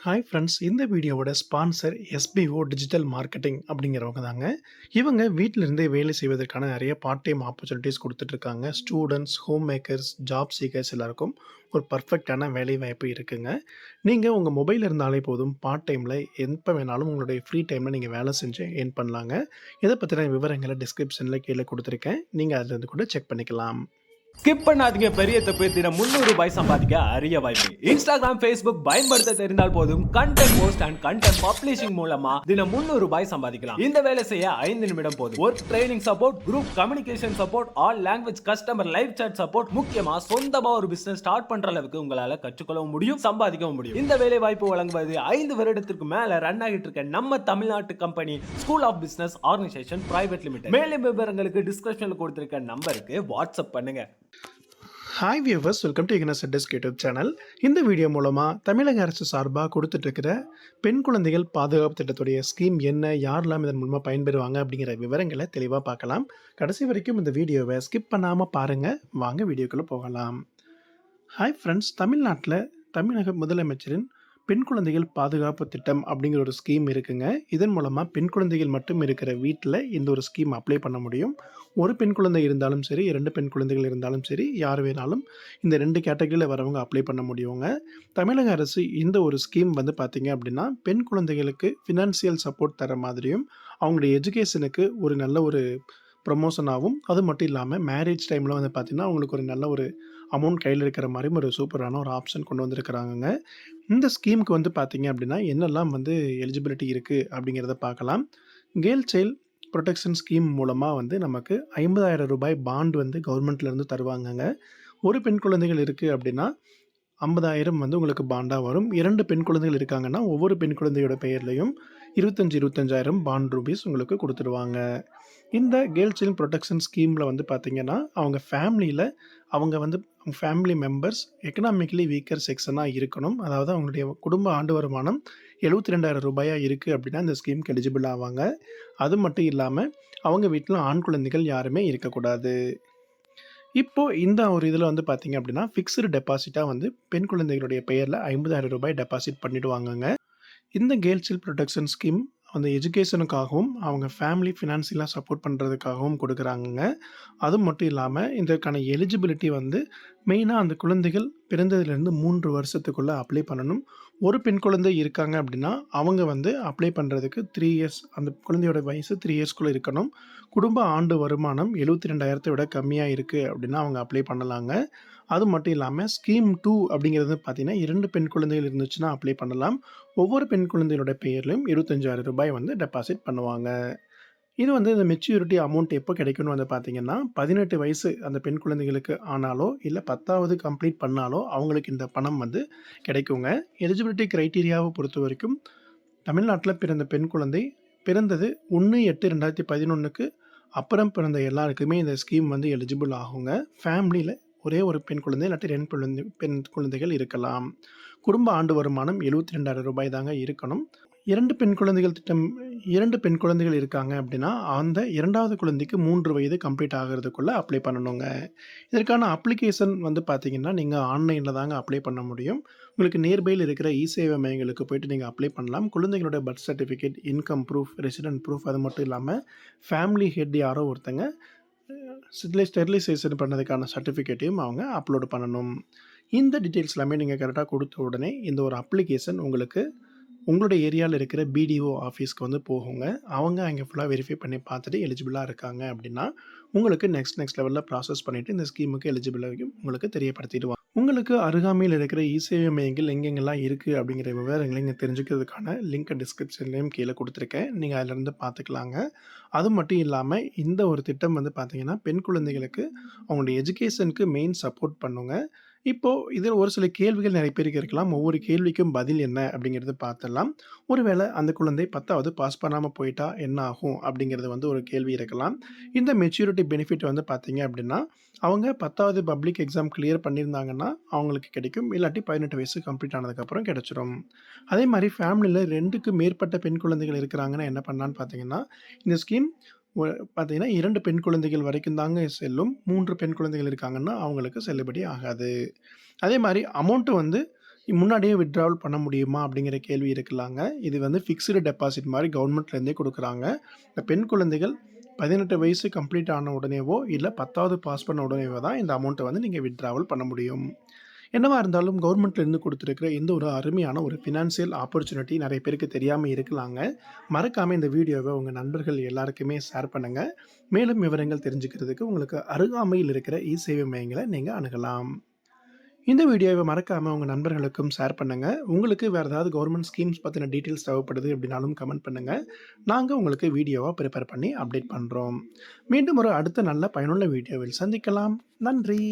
Hi friends, இந்த வீடியோவோட sponsor SPO digital marketing அப்படிங்கிறவங்க தாங்க. இவங்க வீட்டில இருந்தே வேலை செய்வதற்கான நிறைய பார்ட் டைம் ஆப்பர்ச்சுனிட்டிஸ் கொடுத்துட்ருக்காங்க. Students, home makers, job seekers எல்லாருக்கும் ஒரு பர்ஃபெக்டான வேலை வாய்ப்பு இருக்குங்க. நீங்கள் உங்கள் மொபைல் இருந்தாலே போதும், பார்ட் டைமில் எப்போ வேணாலும் உங்களுடைய ஃப்ரீ டைமில் நீங்கள் வேலை செஞ்சு ஏர்ன் பண்ணலாங்க. இதை பற்றின விவரங்களை டிஸ்கிரிப்ஷனில் கீழே கொடுத்துருக்கேன். நீங்கள் அதிலிருந்து கூட செக் பண்ணிக்கலாம். ஸ்கிப் பண்ணாதீங்க. பெரிய தப்பு. தினம் 300 ரூபாய் சம்பாதிக்க அரிய வாய்ப்பு. இன்ஸ்டாகிராம், ஃபேஸ்புக் பயன்படுத்த தெரிந்தால் போதும், content post and content publishing மூலமா தினம் 300 ரூபாய் சம்பாதிக்கலாம். இந்த வேலை செய்ய 5 நிமிடம் போதும். Work training support, group communication support, all language customer live chat support, முக்கியமா சொந்தமா ஒரு பிசினஸ் ஸ்டார்ட் பண்ற அளவுக்கு உங்களால கற்றுக்கொள்ளவும் முடியும், சம்பாதிக்கவும் முடியும். இந்த வேலை வாய்ப்பு வழங்குவது 5 வருடத்திற்கு மேல ரன் ஆகிட்டு இருக்க நம்ம தமிழ்நாட்டு company school of business organisation private limited. மேலும் விவரங்களுக்கு டிஸ்கிரிப்ஷன்ல கொடுத்திருக்க நம்பருக்கு வாட்ஸ்அப் பண்ணுங்க. Hi viewers, welcome to Ignus desk YouTube channel. இந்த வீடியோ மூலமாக தமிழக அரசு சார்பாக கொடுத்துட்ருக்கிற பெண் குழந்தைகள் பாதுகாப்பு திட்டத்துடைய ஸ்கீம் என்ன, யாரெல்லாம் இதன் மூலமாக பயன்பெறுவாங்க அப்படிங்கிற விவரங்களை தெளிவாக பார்க்கலாம். கடைசி வரைக்கும் இந்த வீடியோவை ஸ்கிப் பண்ணாமல் பாருங்கள். வாங்க வீடியோக்குள்ளே போகலாம். ஹாய் ஃப்ரெண்ட்ஸ், தமிழ்நாட்டில் தமிழக முதலமைச்சரின் பெண் குழந்தைகள் பாதுகாப்பு திட்டம் அப்படிங்கிற ஒரு ஸ்கீம் இருக்குங்க. இதன் மூலமாக பெண் குழந்தைகள் மட்டும் இருக்கிற வீட்டில் இந்த ஒரு ஸ்கீம் அப்ளை பண்ண முடியும். ஒரு பெண் குழந்தை இருந்தாலும் சரி, 2 பெண் குழந்தைகள் இருந்தாலும் சரி, யார் வேணாலும் இந்த 2 கேட்டகரியில் வரவங்க அப்ளை பண்ண முடியுங்க. தமிழக அரசு இந்த ஒரு ஸ்கீம் பார்த்திங்க அப்படின்னா, பெண் குழந்தைகளுக்கு ஃபினான்சியல் சப்போர்ட் தர மாதிரியும், அவங்களுடைய எஜுகேஷனுக்கு ஒரு நல்ல ஒரு ப்ரமோஷனாகவும், அது மட்டும் இல்லாமல் மேரேஜ் டைமில் பார்த்திங்கன்னா அவங்களுக்கு ஒரு நல்ல ஒரு அமௌண்ட் கையில் இருக்கிற மாதிரியும் ஒரு சூப்பரான ஒரு ஆப்ஷன் கொண்டு வந்திருக்கிறாங்க. இந்த ஸ்கீமுக்கு பார்த்திங்க அப்படின்னா என்னெல்லாம் எலிஜிபிலிட்டி இருக்குது அப்படிங்கிறத பார்க்கலாம். கேர்ள் சைல்ட் ப்ரொடெக்ஷன் ஸ்கீம் மூலமாக நமக்கு 50,000 ரூபாய் பாண்ட் கவர்மெண்ட்லேருந்து தருவாங்கங்க. ஒரு பெண் குழந்தைகள் இருக்குது அப்படின்னா 50,000 உங்களுக்கு பாண்டாக வரும். 2 பெண் குழந்தைகள் இருக்காங்கன்னா ஒவ்வொரு பெண் குழந்தையோட பெயர்லையும் 25,000 பாண்ட் ரூபீஸ் உங்களுக்கு கொடுத்துருவாங்க. இந்த கேர்ள் சைல்ட் ப்ரொடெக்ஷன் ஸ்கீமில் பார்த்திங்கன்னா அவங்க ஃபேமிலியில் அவங்க ஃபேமிலி மெம்பர்ஸ் எக்கனாமிக்கலி வீக்கர் செக்ஷனாக இருக்கணும். அதாவது அவங்களுடைய குடும்ப ஆண்டு வருமானம் 72,000 ரூபாயாக இருக்குது அப்படின்னா இந்த ஸ்கீமுக்கு எலிஜிபிள் ஆவாங்க. அது மட்டும் இல்லாமல் அவங்க வீட்டில் ஆண் குழந்தைகள் யாருமே இருக்கக்கூடாது. இப்போது இந்த ஒரு இதில் பார்த்திங்க அப்படின்னா ஃபிக்ஸ்டு டெபாசிட்டாக பெண் குழந்தைகளுடைய பெயரில் 50,000 ரூபாய் டெபாசிட் பண்ணிவிடுவாங்கங்க. இந்த கேர்ள் சைல்ட் ப்ரொடெக்ஷன் ஸ்கீம் எஜுகேஷனுக்காகவும் அவங்க ஃபேமிலி ஃபினான்சியலாக சப்போர்ட் பண்ணுறதுக்காகவும் கொடுக்குறாங்கங்க. அது மட்டும் இல்லாமல் இதற்கான எலிஜிபிலிட்டி மெயினாக அந்த குழந்தைகள் பிறந்ததுலேருந்து 3 வருஷத்துக்குள்ளே அப்ளை பண்ணணும். ஒரு பெண் குழந்தை இருக்காங்க அப்படின்னா அவங்க அப்ளை பண்ணுறதுக்கு 3 இயர்ஸ், அந்த குழந்தையோட வயசு 3 இயர்ஸ்குள்ளே இருக்கணும். குடும்ப ஆண்டு வருமானம் 72,000 விட கம்மியாக இருக்குது அப்படின்னா அவங்க அப்ளை பண்ணலாங்க. அது மட்டும் இல்லாமல் ஸ்கீம் 2 அப்படிங்கிறது பார்த்திங்கன்னா 2 பெண் குழந்தைகள் இருந்துச்சுன்னா அப்ளை பண்ணலாம். ஒவ்வொரு பெண் குழந்தையோட பெயர்லையும் 25,000 ரூபாய் டெபாசிட் பண்ணுவாங்க. இது இந்த மெச்சூரிட்டி அமௌண்ட் எப்போ கிடைக்கும்னு பார்த்திங்கன்னா 18 வயசு அந்த பெண் குழந்தைகளுக்கு ஆனாலோ இல்லை 10வது கம்ப்ளீட் பண்ணாலோ அவங்களுக்கு இந்த பணம் கிடைக்குங்க. எலிஜிபிலிட்டி க்ரைட்டீரியாவை பொறுத்த வரைக்கும் தமிழ்நாட்டில் பிறந்த பெண் குழந்தை பிறந்தது 1/8/2011க்கு அப்புறம் பிறந்த எல்லாருக்குமே இந்த ஸ்கீம் எலிஜிபிள் ஆகுங்க. ஃபேமிலியில் ஒரே ஒரு பெண் குழந்தை இல்லாட்டி 2 பெண் குழந்தைகள் இருக்கலாம். குடும்ப ஆண்டு வருமானம் 72,000 ரூபாய் தாங்க இருக்கணும். 2 பெண் குழந்தைகள் திட்டம் 2 பெண் குழந்தைகள் இருக்காங்க அப்படின்னா அந்த 2வது குழந்தைக்கு 3 வயது கம்ப்ளீட் ஆகிறதுக்குள்ளே அப்ளை பண்ணணுங்க. இதற்கான அப்ளிகேஷன் பார்த்திங்கன்னா நீங்கள் ஆன்லைனில் தாங்க அப்ளை பண்ண முடியும். உங்களுக்கு நியர்பையில் இருக்கிற சேவை மையங்களுக்கு போய்ட்டு நீங்கள் அப்ளை பண்ணலாம். குழந்தைகளோட birth certificate, income proof, resident proof, அது மட்டும் இல்லாமல் ஃபேமிலி ஹெட் யாரோ ஒருத்தங்க ஸ்டெரிலைசேஷன் பண்ணதுக்கான சர்டிஃபிகேட்டையும் அவங்க அப்லோடு பண்ணணும். இந்த டீட்டெயில்ஸ் எல்லாமே நீங்கள் கரெக்டாக கொடுத்த உடனே இந்த ஒரு அப்ளிகேஷன் உங்களுக்கு உங்களுடைய ஏரியாவில் இருக்கிற பிடிஓ ஆஃபீஸ்க்கு போகுங்க. அவங்க அங்கே ஃபுல்லாக வெரிஃபை பண்ணி பார்த்துட்டு எலிஜிபிளாக இருக்காங்க அப்படின்னா உங்களுக்கு நெக்ஸ்ட் லெவலில் ப்ராசஸ் பண்ணிவிட்டு இந்த ஸ்கீமுக்கு எலிஜிபிளாக உங்களுக்கு தெரியப்படுத்திடுவாங்க. உங்களுக்கு அருகாமையில் இருக்கிற சேவை மையங்கள் எங்கெங்கெல்லாம் இருக்குது அப்படிங்கிற விவரங்களை நீங்கள் தெரிஞ்சுக்கிறதுக்கான லிங்க்கை டிஸ்கிரிப்ஷன்லேயும் கீழே கொடுத்துருக்கேன். நீங்கள் அதிலேருந்து பார்த்துக்கலாங்க. அது மட்டும் இல்லாமல் இந்த ஒரு திட்டம் பார்த்திங்கன்னா பெண் குழந்தைகளுக்கு அவங்களுடைய எஜுகேஷனுக்கு மெயின் சப்போர்ட் பண்ணுங்க. இப்போது இதில் ஒரு சில கேள்விகள் நிறைய பேருக்கு இருக்கலாம். ஒவ்வொரு கேள்விக்கும் பதில் என்ன அப்படிங்கிறது பார்த்துடலாம். ஒருவேளை அந்த குழந்தை 10வது பாஸ் பண்ணாமல் போயிட்டா என்ன ஆகும் அப்படிங்கிறது ஒரு கேள்வி இருக்கலாம். இந்த மெச்சூரிட்டி பெனிஃபிட் பார்த்தீங்க அப்படின்னா அவங்க 10வது பப்ளிக் எக்ஸாம் கிளியர் பண்ணியிருந்தாங்கன்னா அவங்களுக்கு கிடைக்கும். இல்லாட்டி 18 வயசு கம்ப்ளீட் ஆனதுக்கப்புறம் கிடைச்சிரும். அதே மாதிரி ஃபேமிலியில் 2க்கு மேற்பட்ட பெண் குழந்தைகள் இருக்கிறாங்கன்னா என்ன பண்ணலான்னு பார்த்தீங்கன்னா இந்த ஸ்கீம் பார்த்தீங்கன்னா 2 பெண் குழந்தைகள் வரைக்கும் தாங்க செல்லும். 3 பெண் குழந்தைகள் இருக்காங்கன்னா அவங்களுக்கு செல்லுபடி ஆகாது. அதே மாதிரி அமௌண்ட்டு முன்னாடியே வித்ட்ராவல் பண்ண முடியுமா அப்படிங்கிற கேள்வி இருக்கலாங்க. இது வந்து ஃபிக்ஸ்டு டெபாசிட் மாரி கவர்மெண்ட்லேருந்தே குடுக்குறாங்க. இந்த பெண் குழந்தைகள் 18 வயசு கம்ப்ளீட் ஆன உடனேவோ, இல்ல 10வது பாஸ் பண்ண உடனேவோ தான் இந்த அமௌண்ட்ட வந்து நீங்க வித்ட்ராவல் பண்ண முடியும். என்னவா இருந்தாலும் கவர்மெண்ட்லேருந்து குடுத்துருக்கிற இந்த ஒரு அருமையான ஒரு ஃபினான்சியல் ஆப்பர்ச்சுனிட்டி நெறைய பேருக்கு தெரியாம இருக்கலாங்க. மறக்காம இந்த வீடியோவ உங்க நண்பர்கள் எல்லாருக்குமே ஷேர் பண்ணுங்க. மேலும் விவரங்கள் தெரிஞ்சுக்கிறதுக்கு உங்களுக்கு அருகாமையில் இருக்கிற இ-சேவை மையங்கள நீங்க அணுகலாம். இந்த வீடியோவ மறக்காம உங்க நண்பர்களுக்கும் ஷேர் பண்ணுங்க. உங்களுக்கு வேற ஏதாவது கவர்மெண்ட் ஸ்கீம்ஸ் பத்தின டீட்டெயில்ஸ் தேவைப்படுது அப்படின்னாலும் கமெண்ட் பண்ணுங்க. நாங்க உங்களுக்கு வீடியோவா பிரிப்பேர் பண்ணி அப்டேட் பண்றோம். மீண்டும் ஒரு அடுத்த நல்ல பயனுள்ள வீடியோவில் சந்திக்கலாம். நன்றி.